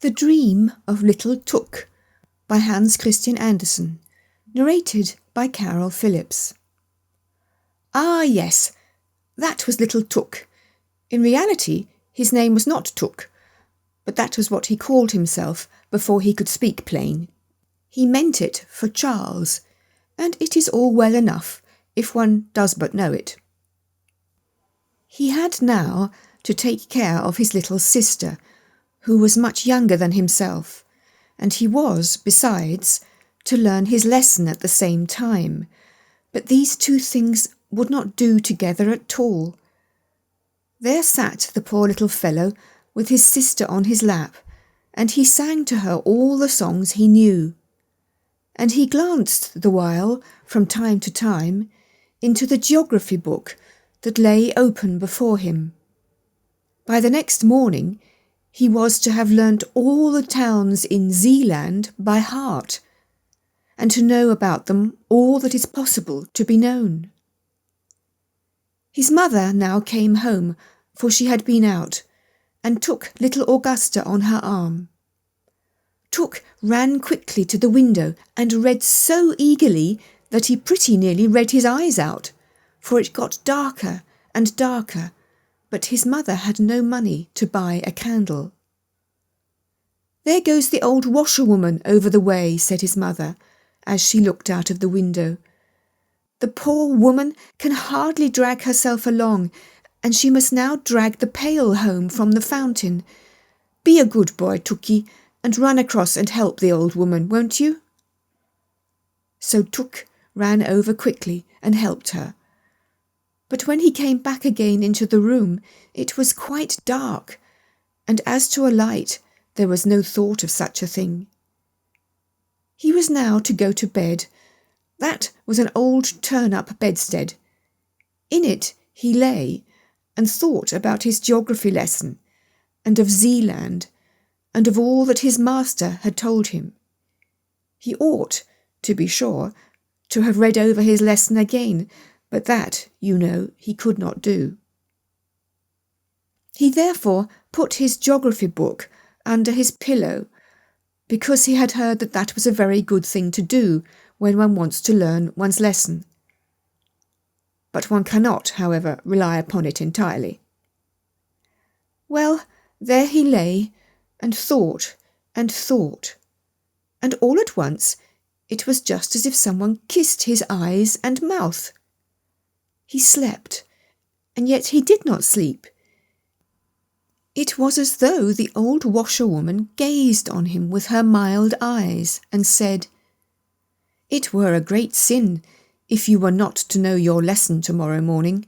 The Dream of Little Tuk by Hans Christian Andersen, narrated by Carol Phillips. Ah, yes, that was Little Tuk. In reality, his name was not Tuk, but that was what he called himself before he could speak plain. He meant it for Charles, and it is all well enough if one does but know it. He had now to take care of his little sister, who was much younger than himself, and he was, besides, to learn his lesson at the same time. But these two things would not do together at all. There sat the poor little fellow with his sister on his lap, and he sang to her all the songs he knew. And he glanced the while, from time to time, into the geography book that lay open before him. By the next morning he was to have learnt all the towns in Zealand by heart, and to know about them all that is possible to be known. His mother now came home, for she had been out, and took little Augusta on her arm. Tuk ran quickly to the window and read so eagerly that he pretty nearly read his eyes out, for it got darker and darker, but his mother had no money to buy a candle. "There goes the old washerwoman over the way," said his mother, as she looked out of the window. "The poor woman can hardly drag herself along, and she must now drag the pail home from the fountain. Be a good boy, Tuki, and run across and help the old woman, won't you?" So Tuk ran over quickly and helped her. But when he came back again into the room, it was quite dark, and as to a light, there was no thought of such a thing. He was now to go to bed. That was an old turn-up bedstead. In it he lay and thought about his geography lesson, and of Zealand, and of all that his master had told him. He ought, to be sure, to have read over his lesson again, but that, you know, he could not do. He therefore put his geography book under his pillow, because he had heard that that was a very good thing to do when one wants to learn one's lesson. But one cannot, however, rely upon it entirely. Well, there he lay, and thought, and all at once it was just as if someone kissed his eyes and mouth. He slept, and yet he did not sleep. It was as though the old washerwoman gazed on him with her mild eyes and said, "It were a great sin if you were not to know your lesson tomorrow morning.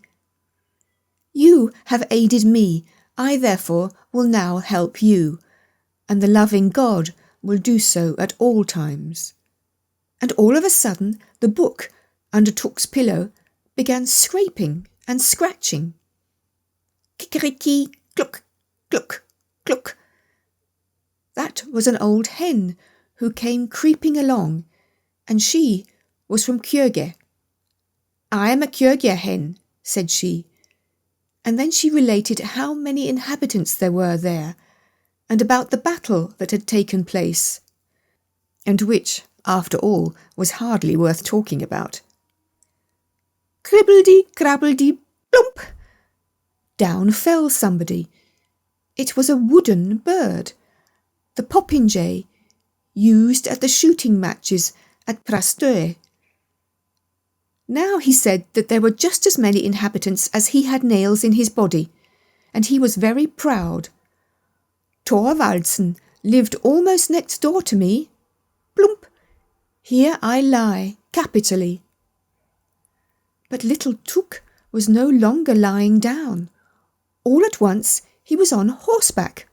You have aided me, I therefore will now help you, and the loving God will do so at all times." And all of a sudden the book under Tuk's pillow began scraping and scratching. Kikeriki, cluck, cluck, cluck. That was an old hen who came creeping along, and she was from Kjørge. "I am a Kjørge hen," said she, and then she related how many inhabitants there were there, and about the battle that had taken place, and which, after all, was hardly worth talking about. Cribbledy-crabbledy, plump! Down fell somebody. It was a wooden bird, the popinjay, used at the shooting matches at Prastøy. Now he said that there were just as many inhabitants as he had nails in his body, and he was very proud. Thorvaldsen lived almost next door to me. Plump! Here I lie, capitally. But little Tuk was no longer lying down. All at once he was on horseback.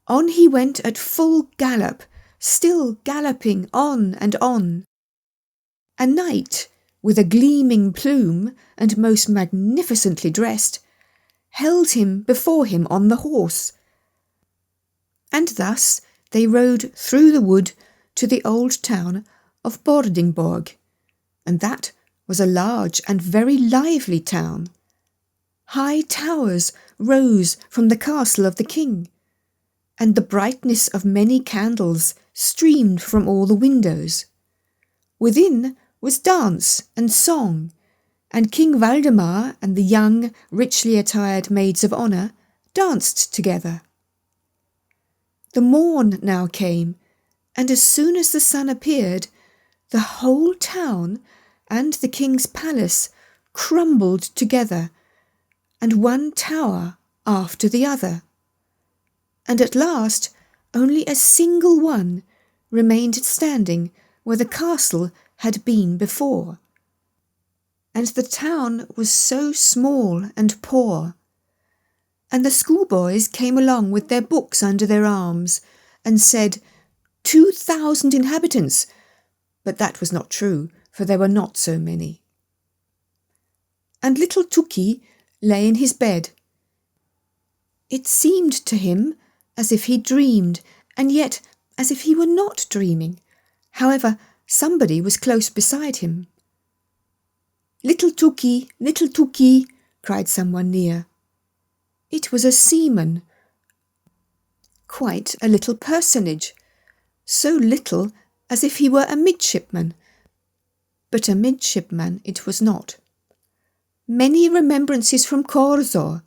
On he went at full gallop, still galloping on and on. A knight, with a gleaming plume and most magnificently dressed, held him before him on the horse. And thus they rode through the wood to the old town of Bordingborg, and that was a large and very lively town. High towers rose from the castle of the king, and the brightness of many candles streamed from all the windows. Within was dance and song, and King Waldemar and the young, richly attired maids of honour danced together. The morn now came, and as soon as the sun appeared, the whole town and the king's palace crumbled together, and one tower after the other. And at last only a single one remained standing where the castle had been before. And the town was so small and poor. And the schoolboys came along with their books under their arms and said, 2,000 inhabitants, but that was not true, for there were not so many. And little Tukki lay in his bed. It seemed to him as if he dreamed, and yet as if he were not dreaming. However, somebody was close beside him. Little Tukki, cried someone near. It was a seaman, quite a little personage, so little as if he were a midshipman, but a midshipman it was not. Many remembrances from Corzo.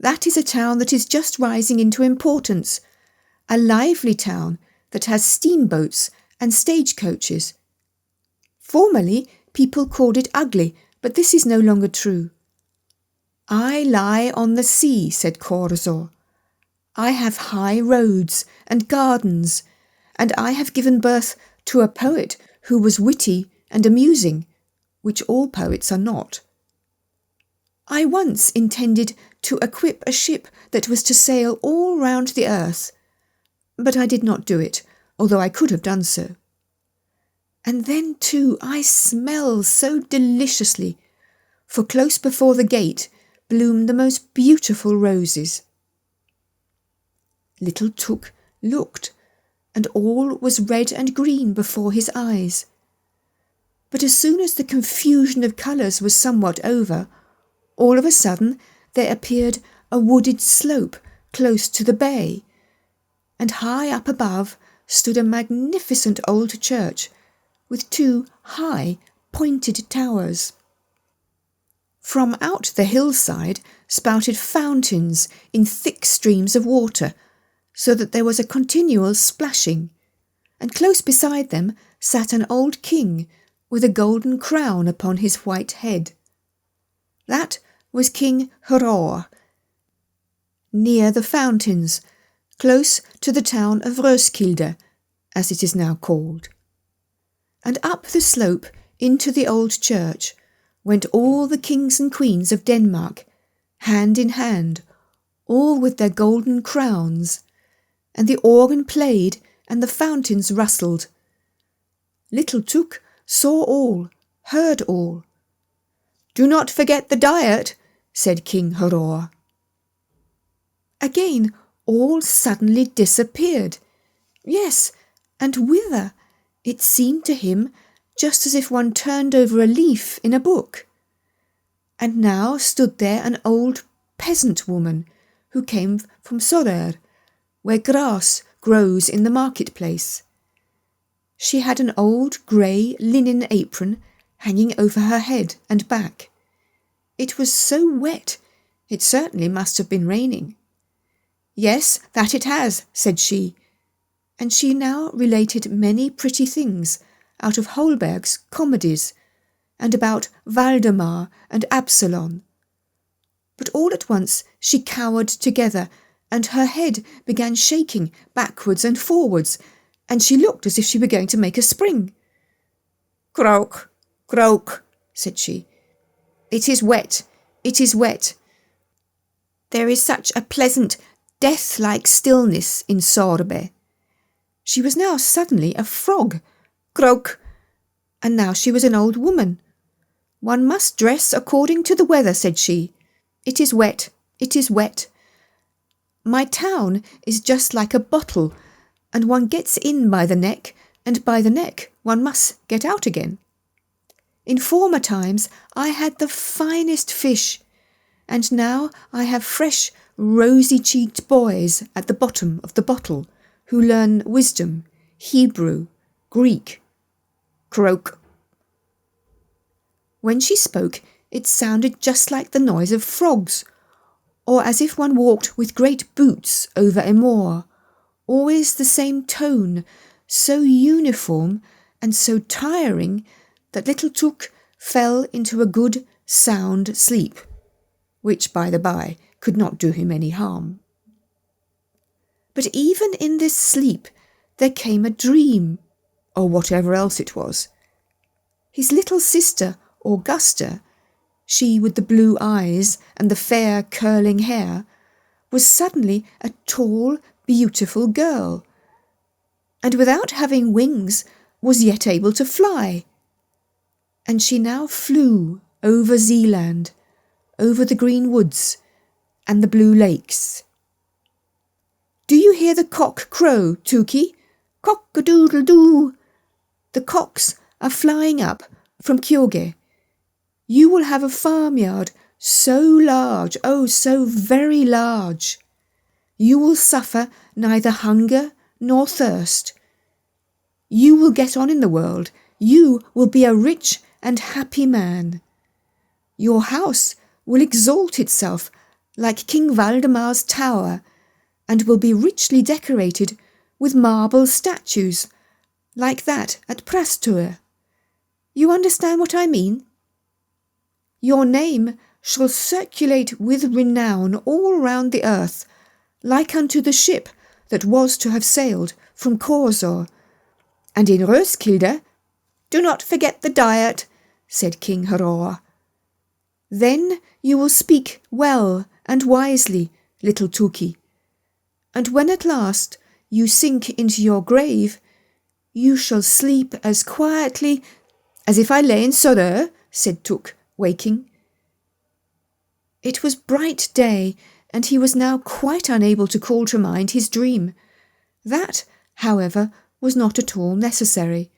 That is a town that is just rising into importance, a lively town that has steamboats and stagecoaches. Formerly people called it ugly, but this is no longer true. I lie on the sea, said Corzo. I have high roads and gardens, and I have given birth to a poet who was witty and amusing, which all poets are not. I once intended to equip a ship that was to sail all round the earth, but I did not do it, although I could have done so. And then, too, I smell so deliciously, for close before the gate bloom the most beautiful roses. Little Tuk looked, and all was red and green before his eyes. But as soon as the confusion of colours was somewhat over, all of a sudden there appeared a wooded slope close to the bay, and high up above stood a magnificent old church with 2 high, pointed towers. From out the hillside spouted fountains in thick streams of water, so that there was a continual splashing, and close beside them sat an old king with a golden crown upon his white head. That was King Hroar. Near the fountains, close to the town of Roskilde, as it is now called. And up the slope into the old church went all the kings and queens of Denmark, hand in hand, all with their golden crowns, and the organ played and the fountains rustled. Little Tuk saw all, heard all. "Do not forget the diet," said King Hroar. Again all suddenly disappeared. Yes, and whither? It seemed to him just as if one turned over a leaf in a book. And now stood there an old peasant woman who came from Sorør, where grass grows in the marketplace. She had an old grey linen apron hanging over her head and back. It was so wet, it certainly must have been raining. "Yes, that it has," said she, and she now related many pretty things out of Holberg's comedies, and about Waldemar and Absalon. But all at once she cowered together, and her head began shaking backwards and forwards, and she looked as if she were going to make a spring. "Croak, croak," said she. "It is wet, it is wet. There is such a pleasant, death-like stillness in Sorbe." She was now suddenly a frog. Croak! And now she was an old woman. "One must dress according to the weather," said she. "It is wet, it is wet. My town is just like a bottle, and one gets in by the neck, and by the neck one must get out again. In former times I had the finest fish, and now I have fresh, rosy-cheeked boys at the bottom of the bottle who learn wisdom, Hebrew, Greek. Croak. When she spoke, it sounded just like the noise of frogs, or as if one walked with great boots over a moor, always the same tone, so uniform and so tiring that little Tuk fell into a good, sound sleep, which, by the by, could not do him any harm. But even in this sleep there came a dream, or whatever else it was. His little sister, Augusta, she with the blue eyes and the fair curling hair, was suddenly a tall, beautiful girl, and without having wings was yet able to fly. And she now flew over Zealand, over the green woods and the blue lakes. "Do you hear the cock crow, Tuki? Cock-a-doodle-doo! The cocks are flying up from Kyoge. You will have a farmyard so large, oh, so very large. You will suffer neither hunger nor thirst. You will get on in the world. You will be a rich and happy man. Your house will exalt itself like King Valdemar's tower, and will be richly decorated with marble statues, like that at Prastur. You understand what I mean? Your name shall circulate with renown all round the earth, like unto the ship that was to have sailed from Korsor. And in Roeskilde—" "Do not forget the diet," said King Haror. "Then you will speak well and wisely, little Tuki, and when at last you sink into your grave, you shall sleep as quietly—" "As if I lay in Sorø," said Tuk, waking. It was bright day, and he was now quite unable to call to mind his dream. That, however, was not at all necessary,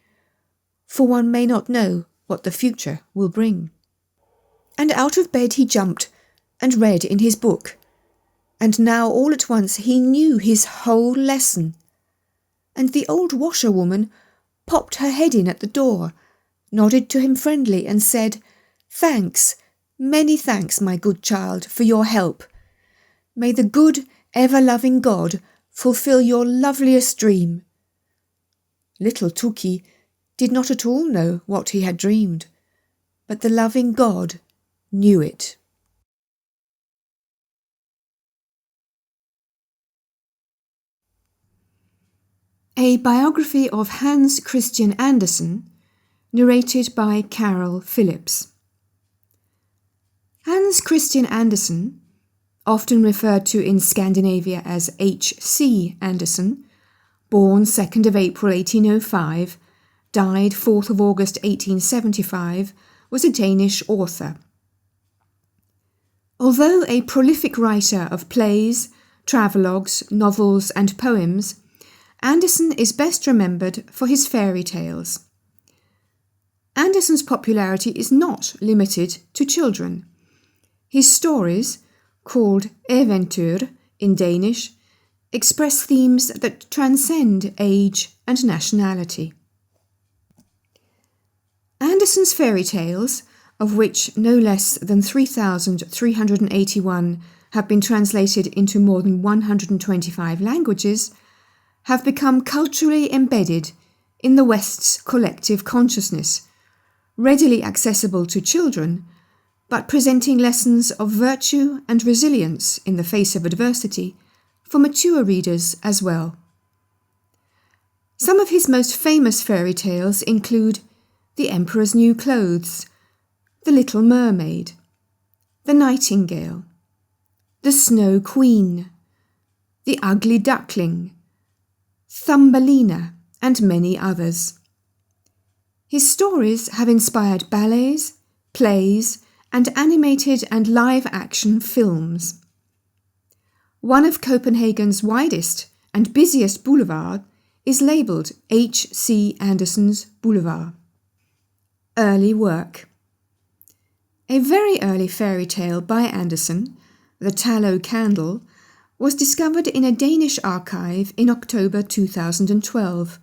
for one may not know what the future will bring. And out of bed he jumped, and read in his book, and now all at once he knew his whole lesson. And the old washerwoman popped her head in at the door, nodded to him friendly, and said, "Thanks, many thanks, my good child, for your help. May the good, ever-loving God fulfil your loveliest dream." Little Tuki did not at all know what he had dreamed, but the loving God knew it. A biography of Hans Christian Andersen, narrated by Carol Phillips. Hans Christian Andersen, often referred to in Scandinavia as H.C. Andersen, born 2nd of April 1805, died 4th of August 1875, was a Danish author. Although a prolific writer of plays, travelogues, novels and poems, Andersen is best remembered for his fairy tales. Andersen's popularity is not limited to children. His stories, called eventyr in Danish, express themes that transcend age and nationality. Andersen's fairy tales, of which no less than 3,381 have been translated into more than 125 languages, have become culturally embedded in the West's collective consciousness, readily accessible to children, but presenting lessons of virtue and resilience in the face of adversity for mature readers as well. Some of his most famous fairy tales include The Emperor's New Clothes, The Little Mermaid, The Nightingale, The Snow Queen, The Ugly Duckling, Thumbelina, and many others. His stories have inspired ballets, plays, and animated and live-action films. One of Copenhagen's widest and busiest boulevard is labelled H.C. Andersen's Boulevard. Early work. A very early fairy tale by Andersen, The Tallow Candle, was discovered in a Danish archive in October 2012.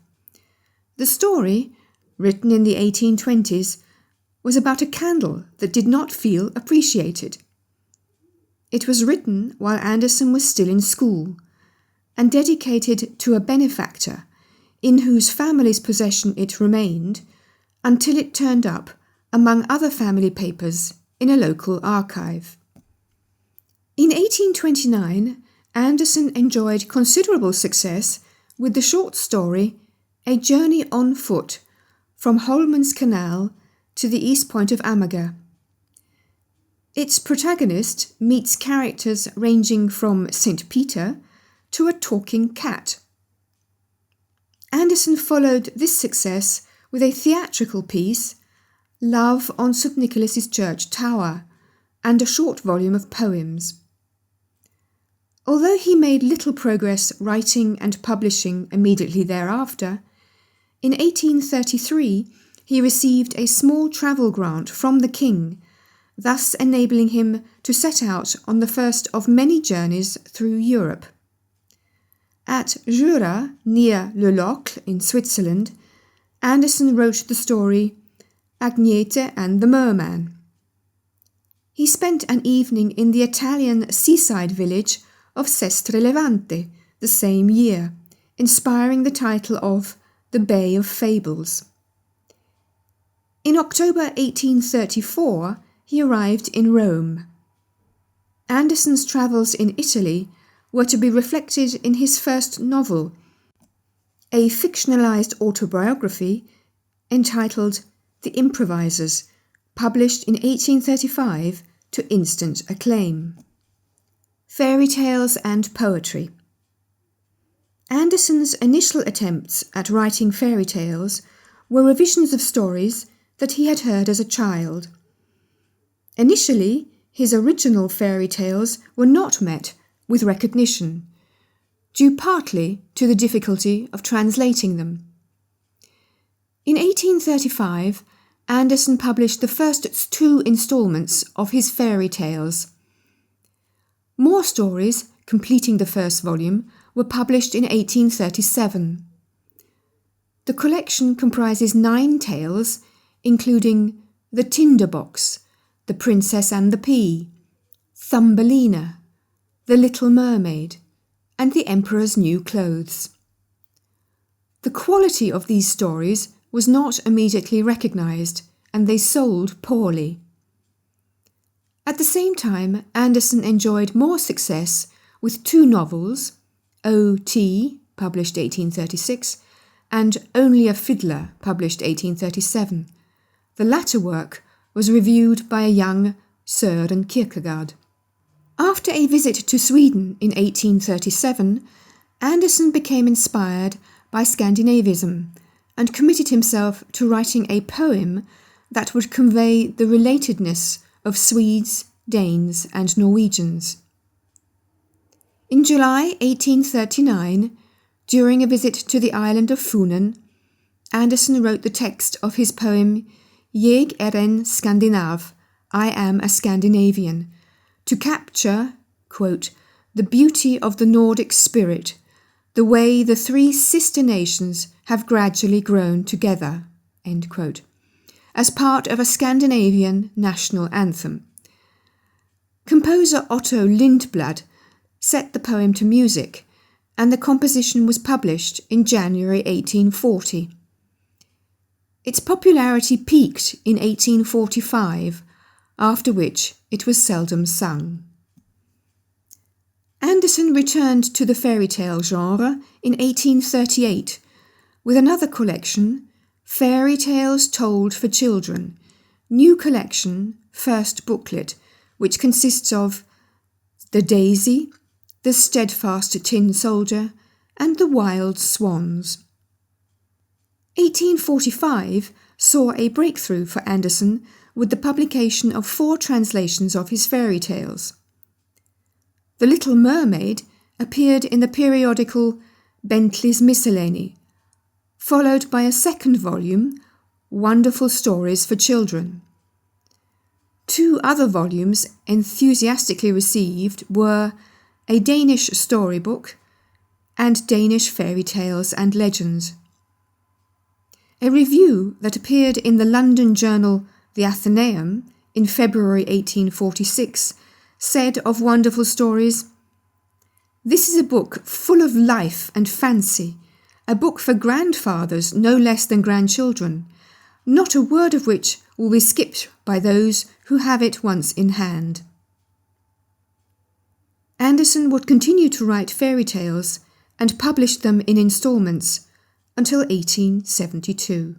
The story, written in the 1820s, was about a candle that did not feel appreciated. It was written while Andersen was still in school and dedicated to a benefactor in whose family's possession it remained until it turned up among other family papers in a local archive. In 1829, Andersen enjoyed considerable success with the short story A Journey on Foot from Holman's Canal to the east point of Amager. Its protagonist meets characters ranging from St. Peter to a talking cat. Andersen followed this success with a theatrical piece, Love on St. Nicholas's Church Tower, and a short volume of poems. Although he made little progress writing and publishing immediately thereafter, in 1833 he received a small travel grant from the king, thus enabling him to set out on the first of many journeys through Europe. At Jura, near Le Locle in Switzerland, Andersen wrote the story Agnete and the Merman. He spent an evening in the Italian seaside village of Sestre Levante the same year, inspiring the title of The Bay of Fables. In October 1834, he arrived in Rome. Andersen's travels in Italy were to be reflected in his first novel, a fictionalized autobiography entitled The Improvisers, published in 1835 to instant acclaim. Fairy tales and poetry. Andersen's initial attempts at writing fairy tales were revisions of stories that he had heard as a child. Initially, his original fairy tales were not met with recognition, due partly to the difficulty of translating them. In 1835, Andersen published the first 2 installments of his fairy tales. More stories, completing the first volume, were published in 1837. The collection comprises 9 tales, including The Tinder Box, The Princess and the Pea, Thumbelina, The Little Mermaid, and The Emperor's New Clothes. The quality of these stories was not immediately recognised, and they sold poorly. At the same time, Andersen enjoyed more success with 2 novels, O.T., published 1836, and Only a Fiddler, published 1837. The latter work was reviewed by a young Søren Kierkegaard. After a visit to Sweden in 1837, Andersen became inspired by Scandinavism and committed himself to writing a poem that would convey the relatedness of Swedes, Danes, and Norwegians. In July 1839, during a visit to the island of Funen, Andersen wrote the text of his poem Jeg en Skandinav, I am a Scandinavian, to capture, quote, the beauty of the Nordic spirit, the way the 3 sister nations have gradually grown together, end quote, as part of a Scandinavian national anthem. Composer Otto Lindblad set the poem to music, and the composition was published in January 1840. Its popularity peaked in 1845, after which it was seldom sung. Andersen returned to the fairy tale genre in 1838 with another collection, Fairy Tales Told for Children, new collection, first booklet, which consists of The Daisy, The Steadfast Tin Soldier, and The Wild Swans. 1845 saw a breakthrough for Andersen with the publication of 4 translations of his fairy tales. The Little Mermaid appeared in the periodical Bentley's Miscellany, followed by a second volume, Wonderful Stories for Children. 2 other volumes enthusiastically received were a Danish storybook, and Danish fairy tales and legends. A review that appeared in the London journal The Athenaeum in February 1846 said of Wonderful Stories, "This is a book full of life and fancy, a book for grandfathers no less than grandchildren, not a word of which will be skipped by those who have it once in hand." Andersen would continue to write fairy tales and published them in instalments until 1872.